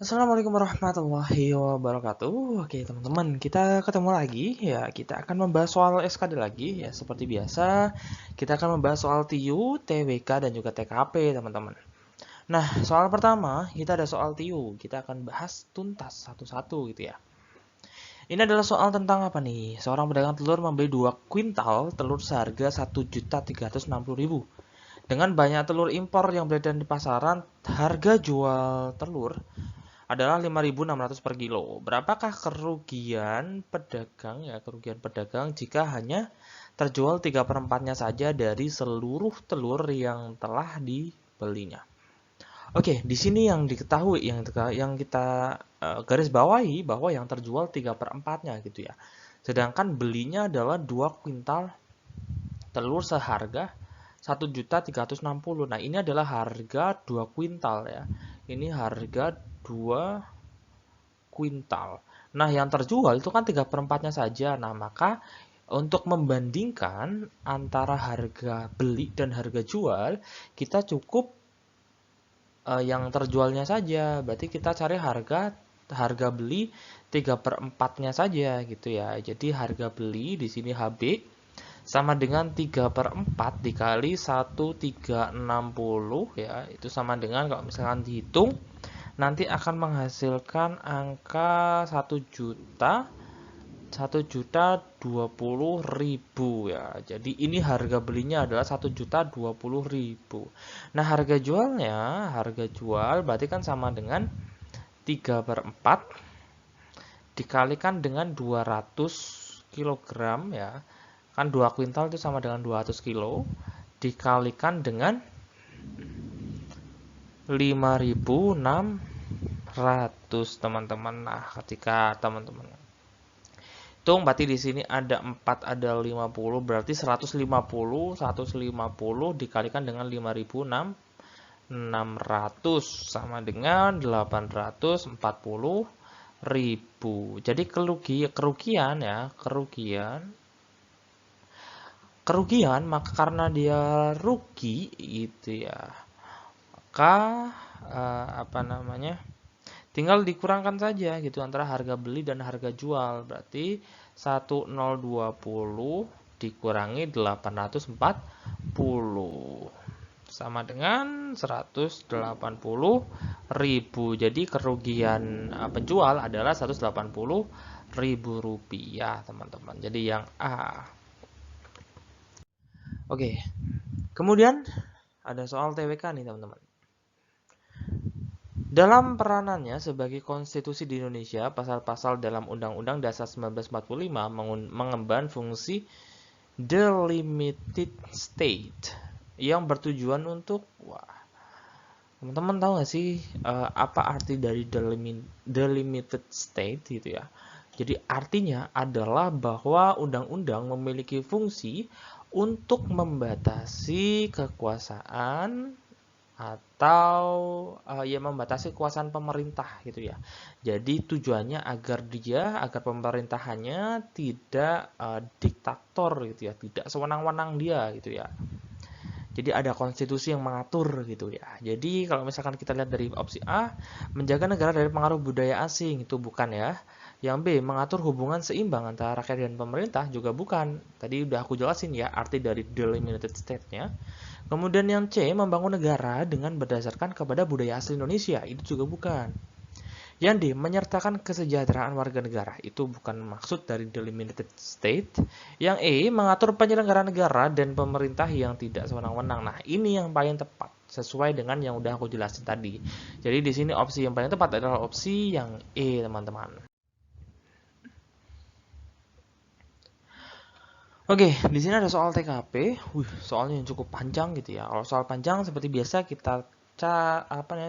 Assalamualaikum warahmatullahi wabarakatuh. Oke, teman-teman, kita ketemu lagi ya. Kita akan membahas soal SKD lagi ya. Seperti biasa, kita akan membahas soal TIU, TWK dan juga TKP, teman-teman. Nah, soal pertama, kita ada soal TIU. Kita akan bahas tuntas satu-satu gitu ya. Ini adalah soal tentang apa nih? Seorang pedagang telur membeli 2 kuintal telur seharga 1.360.000. Dengan banyak telur impor yang beredar di pasaran, harga jual telur adalah 5.600 per kilo. Berapakah kerugian pedagang jika hanya terjual 3/4-nya saja dari seluruh telur yang telah dibelinya? Oke, di sini yang diketahui yang kita garis bawahi bahwa yang terjual 3/4-nya gitu ya. Sedangkan belinya adalah 2 kuintal telur seharga 1.360.000. Nah, ini adalah harga 2 kuintal ya. Ini harga 2 kuintal. Nah, yang terjual itu kan 3/4-nya saja. Nah, maka untuk membandingkan antara harga beli dan harga jual, kita cukup yang terjualnya saja. Berarti kita cari harga beli 3/4-nya saja gitu ya. Jadi harga beli di sini HB sama dengan 3/4 dikali 1.360 ya. Itu sama dengan kalau misalkan dihitung nanti akan menghasilkan angka 1.020.000 ya. Jadi ini harga belinya adalah 1.020.000. Nah, harga jual berarti kan sama dengan 3/4 dikalikan dengan 200 kilogram ya. Kan 2 kuintal itu sama dengan 200 kilo dikalikan dengan 5.600 teman-teman. Nah, ketika teman-teman hitung berarti di sini ada 4 ada 50 berarti 150 dikalikan dengan 5.600 sama dengan 840.000. Jadi kerugian maka karena dia rugi gitu ya. Maka apa namanya? Tinggal dikurangkan saja gitu antara harga beli dan harga jual. Berarti 1020 dikurangi 840 sama dengan 180.000. Jadi kerugian penjual adalah 180.000 rupiah, teman-teman. Jadi yang A. Oke. Kemudian ada soal TWK nih, teman-teman. Dalam peranannya sebagai konstitusi di Indonesia, pasal-pasal dalam Undang-Undang Dasar 1945 mengemban fungsi delimited state yang bertujuan untuk, teman-teman tahu nggak sih apa arti dari delimited state gitu ya? Jadi artinya adalah bahwa undang-undang memiliki fungsi untuk membatasi kekuasaan atau ya membatasi kekuasaan pemerintah gitu ya. Jadi tujuannya agar pemerintahannya tidak diktator gitu ya, tidak sewenang-wenang dia gitu ya. Jadi ada konstitusi yang mengatur gitu ya. Jadi kalau misalkan kita lihat dari opsi A, menjaga negara dari pengaruh budaya asing, itu bukan ya. Yang B, mengatur hubungan seimbang antara rakyat dan pemerintah, juga bukan. Tadi udah aku jelasin ya arti dari delimited state-nya. Kemudian yang C, membangun negara dengan berdasarkan kepada budaya asli Indonesia, itu juga bukan. Yang D, menyertakan kesejahteraan warga negara, itu bukan maksud dari delimited state. Yang E, mengatur penyelenggaraan negara dan pemerintah yang tidak sewenang-wenang. Nah, ini yang paling tepat sesuai dengan yang udah aku jelasin tadi. Jadi di sini opsi yang paling tepat adalah opsi yang E, teman-teman. Oke, di sini ada soal TKP. Soalnya yang cukup panjang gitu ya. Kalau soal panjang seperti biasa kita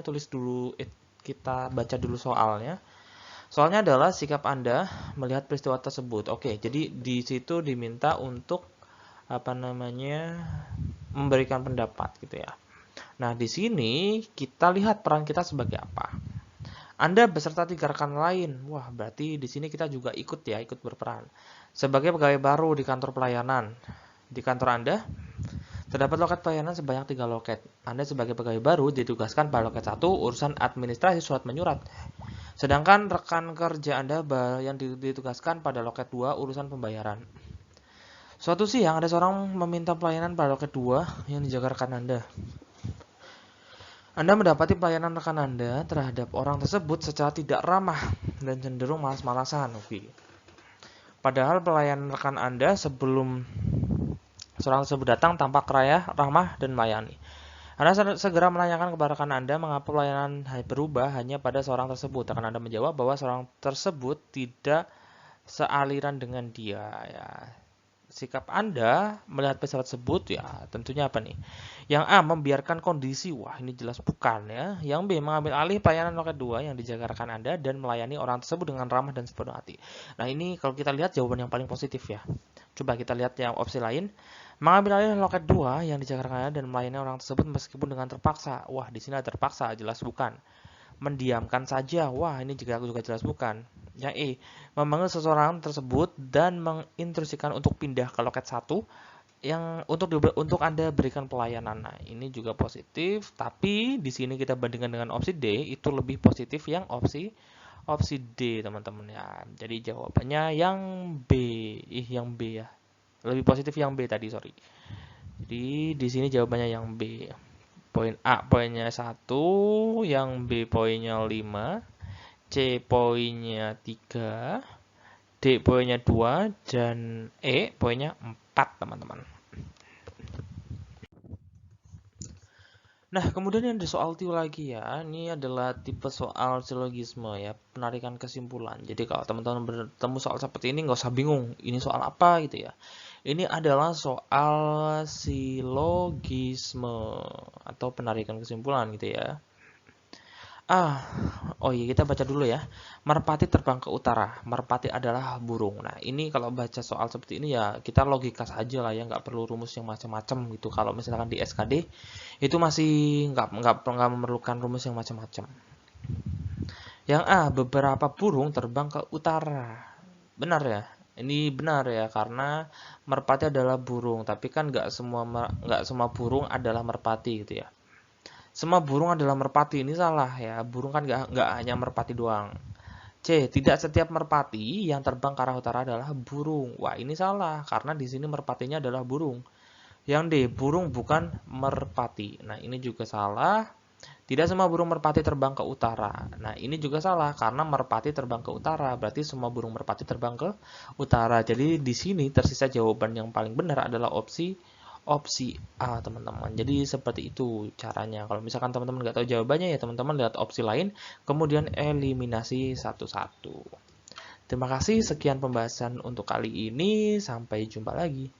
tulis dulu, kita baca dulu soalnya. Soalnya adalah sikap Anda melihat peristiwa tersebut. Oke, jadi di situ diminta untuk memberikan pendapat gitu ya. Nah, di sini kita lihat peran kita sebagai apa. Anda beserta 3 rekan lain. Wah, berarti di sini kita juga ikut berperan. Sebagai pegawai baru di kantor pelayanan. Di kantor Anda terdapat loket pelayanan sebanyak 3 loket. Anda sebagai pegawai baru ditugaskan pada loket 1 urusan administrasi surat menyurat. Sedangkan rekan kerja Anda yang ditugaskan pada loket 2 urusan pembayaran. Suatu siang ada seorang meminta pelayanan pada loket 2 yang dijaga rekan Anda. Anda mendapati pelayanan rekan Anda terhadap orang tersebut secara tidak ramah dan cenderung malas-malasan. Oke. Padahal pelayanan rekan Anda sebelum seorang tersebut datang tampak ramah dan melayani. Anda segera menanyakan kepada rekan Anda mengapa pelayanan berubah hanya pada seorang tersebut. Rekan Anda menjawab bahwa seorang tersebut tidak sealiran dengan dia. Ya. Sikap Anda melihat peserta tersebut ya tentunya apa nih? Yang A, membiarkan kondisi, wah ini jelas bukan ya. Yang B, mengambil alih pelayanan loket 2 yang dijaga rekan Anda dan melayani orang tersebut dengan ramah dan sepenuh hati. Nah ini kalau kita lihat jawaban yang paling positif ya. Coba kita lihat yang opsi lain. Mengambil alih loket 2 yang dijaga rekan Anda dan melayani orang tersebut meskipun dengan terpaksa. Wah di sini ada terpaksa, jelas bukan. Mendiamkan saja, wah ini juga jelas bukan. Yang E, memanggil seseorang tersebut dan menginstruksikan untuk pindah ke loket 1 yang untuk Anda berikan pelayanan. Nah, ini juga positif, tapi di sini kita bandingkan dengan opsi D, itu lebih positif yang opsi D, teman-teman ya. Jadi jawabannya yang B, yang B ya. Lebih positif yang B tadi, sorry. Jadi di sini jawabannya yang B. Poin A poinnya 1, yang B poinnya 5, C poinnya 3, D poinnya 2, dan E poinnya 4, teman-teman. Nah, kemudian yang ada soal TIW lagi ya. Ini adalah tipe soal silogisme ya, penarikan kesimpulan. Jadi kalau teman-teman bertemu soal seperti ini nggak usah bingung, ini soal apa gitu ya. Ini adalah soal silogisme atau penarikan kesimpulan gitu ya. Oh iya kita baca dulu ya. Merpati terbang ke utara. Merpati adalah burung. Nah ini kalau baca soal seperti ini ya kita logika saja lah ya, nggak perlu rumus yang macam-macam gitu. Kalau misalkan di SKD itu masih nggak memerlukan rumus yang macam-macam. Yang A, beberapa burung terbang ke utara. Benar ya? Ini benar ya karena merpati adalah burung, tapi kan nggak semua burung adalah merpati gitu ya. Semua burung adalah merpati, ini salah ya. Burung kan nggak hanya merpati doang. C, tidak setiap merpati yang terbang ke arah utara adalah burung. Wah, ini salah karena di sini merpatinya adalah burung. Yang D, burung bukan merpati. Nah, ini juga salah. Tidak semua burung merpati terbang ke utara. Nah, ini juga salah karena merpati terbang ke utara. Berarti semua burung merpati terbang ke utara. Jadi di sini tersisa jawaban yang paling benar adalah opsi A, teman-teman. Jadi seperti itu caranya. Kalau misalkan teman-teman nggak tahu jawabannya ya teman-teman lihat opsi lain, kemudian eliminasi satu-satu. Terima kasih, sekian pembahasan untuk kali ini. Sampai jumpa lagi.